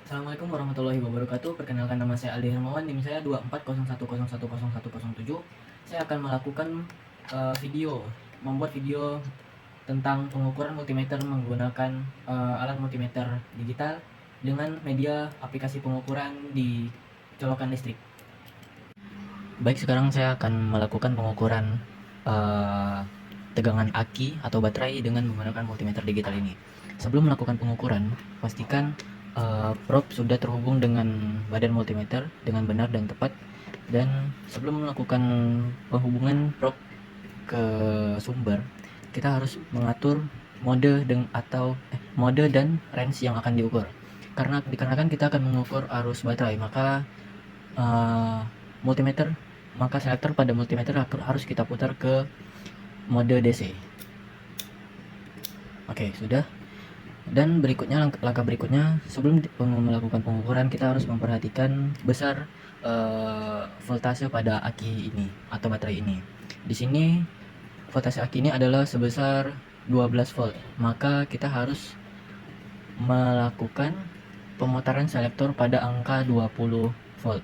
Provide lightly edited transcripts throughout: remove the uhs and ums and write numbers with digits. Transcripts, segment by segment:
Assalamualaikum warahmatullahi wabarakatuh. Perkenalkan, nama saya Aldi Hermawan, NIM saya 2401010107. Saya akan melakukan membuat video tentang pengukuran multimeter menggunakan alat multimeter digital dengan media aplikasi pengukuran di colokan listrik. Baik, sekarang saya akan melakukan pengukuran uh, tegangan aki atau baterai dengan menggunakan multimeter digital ini. Sebelum melakukan pengukuran, pastikan probe sudah terhubung dengan badan multimeter dengan benar dan tepat. Dan sebelum melakukan penghubungan probe ke sumber, kita harus mengatur mode dan range yang akan diukur. Karena dikarenakan kita akan mengukur arus baterai, maka uh, multimeter maka selektor pada multimeter harus kita putar ke mode DC. Oke, sudah. Dan berikutnya, langkah berikutnya, sebelum melakukan pengukuran, kita harus memperhatikan besar voltase pada aki ini atau baterai ini. Di sini voltase aki ini adalah sebesar 12 volt. Maka kita harus melakukan pemutaran selektor pada angka 20 volt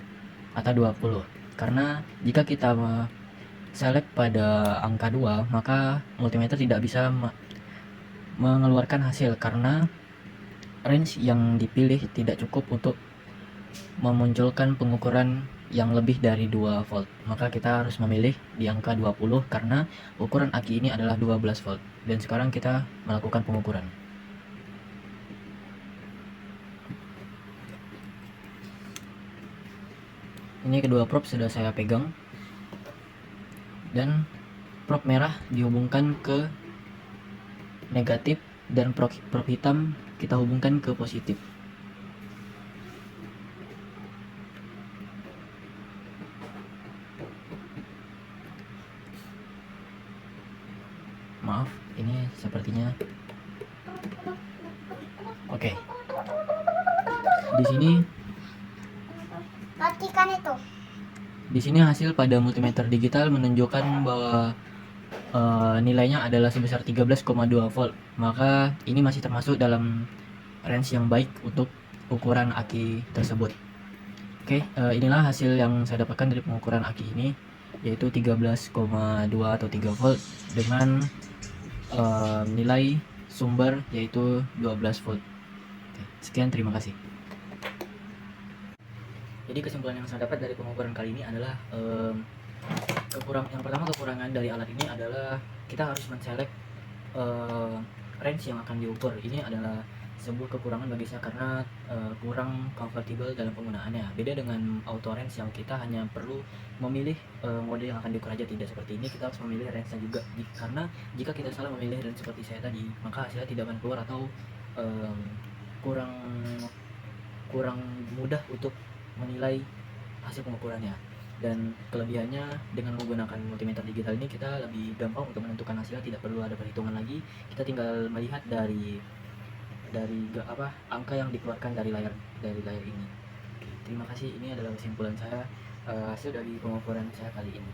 atau 20. Karena jika kita select pada angka 2, maka multimeter tidak bisa mengeluarkan hasil karena range yang dipilih tidak cukup untuk memunculkan pengukuran yang lebih dari 2 volt. Maka kita harus memilih di angka 20 karena ukuran aki ini adalah 12 volt. Dan sekarang kita melakukan pengukuran. Ini kedua probe sudah saya pegang. Dan probe merah dihubungkan ke negatif dan probe hitam kita hubungkan ke positif. Maaf, ini sepertinya oke. Di sini Matikan itu. Di sini hasil pada multimeter digital menunjukkan bahwa nilainya adalah sebesar 13,2 volt. Maka ini masih termasuk dalam range yang baik untuk ukuran aki tersebut. Oke, inilah hasil yang saya dapatkan dari pengukuran aki ini, yaitu 13,2 atau 3 volt dengan nilai sumber yaitu 12 volt. Oke, sekian, terima kasih. Jadi kesimpulan yang saya dapat dari pengukuran kali ini adalah yang pertama, kekurangan dari alat ini adalah kita harus menselect range yang akan diukur. Ini adalah sebuah kekurangan bagi saya karena kurang comfortable dalam penggunaannya. Beda dengan auto range yang kita hanya perlu memilih mode yang akan diukur aja. Tidak seperti ini, kita harus memilih range-nya juga. Karena jika kita salah memilih range seperti saya tadi, maka hasilnya tidak akan keluar atau kurang kurang mudah untuk menilai hasil pengukurannya. Dan kelebihannya, dengan menggunakan multimeter digital ini kita lebih gampang untuk menentukan hasilnya, tidak perlu ada perhitungan lagi. Kita tinggal melihat dari angka yang dikeluarkan dari layar ini. Oke, terima kasih. Ini adalah kesimpulan saya hasil dari pengukuran saya kali ini.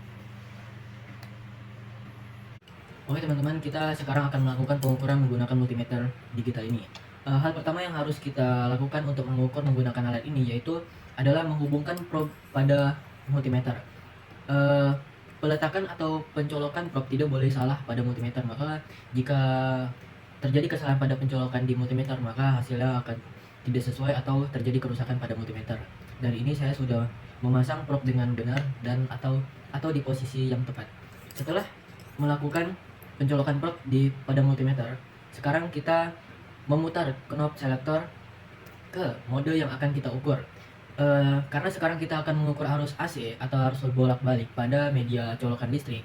Oke teman-teman, kita sekarang akan melakukan pengukuran menggunakan multimeter digital ini. Hal pertama yang harus kita lakukan untuk mengukur menggunakan alat ini yaitu adalah menghubungkan probe pada multimeter. Peletakan atau pencolokan probe tidak boleh salah pada multimeter. Maka jika terjadi kesalahan pada pencolokan di multimeter, maka hasilnya akan tidak sesuai atau terjadi kerusakan pada multimeter. Dari ini saya sudah memasang probe dengan benar dan atau di posisi yang tepat. Setelah melakukan pencolokan probe pada multimeter, sekarang kita memutar knob selektor ke mode yang akan kita ukur. Karena sekarang kita akan mengukur arus AC atau arus bolak-balik pada media colokan listrik,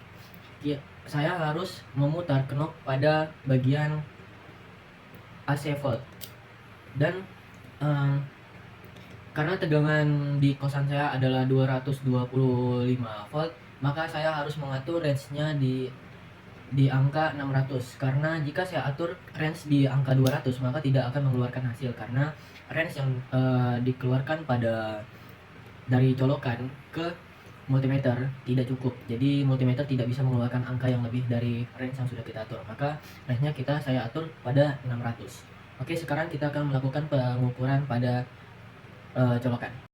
ya, saya harus memutar knob pada bagian AC volt. Dan karena tegangan di kosan saya adalah 225 volt, maka saya harus mengatur range-nya di angka 600. Karena jika saya atur range di angka 200, maka tidak akan mengeluarkan hasil karena range yang dikeluarkan dari colokan ke multimeter tidak cukup. Jadi multimeter tidak bisa mengeluarkan angka yang lebih dari range yang sudah kita atur. Maka range-nya saya atur pada 600. Oke, sekarang kita akan melakukan pengukuran pada colokan.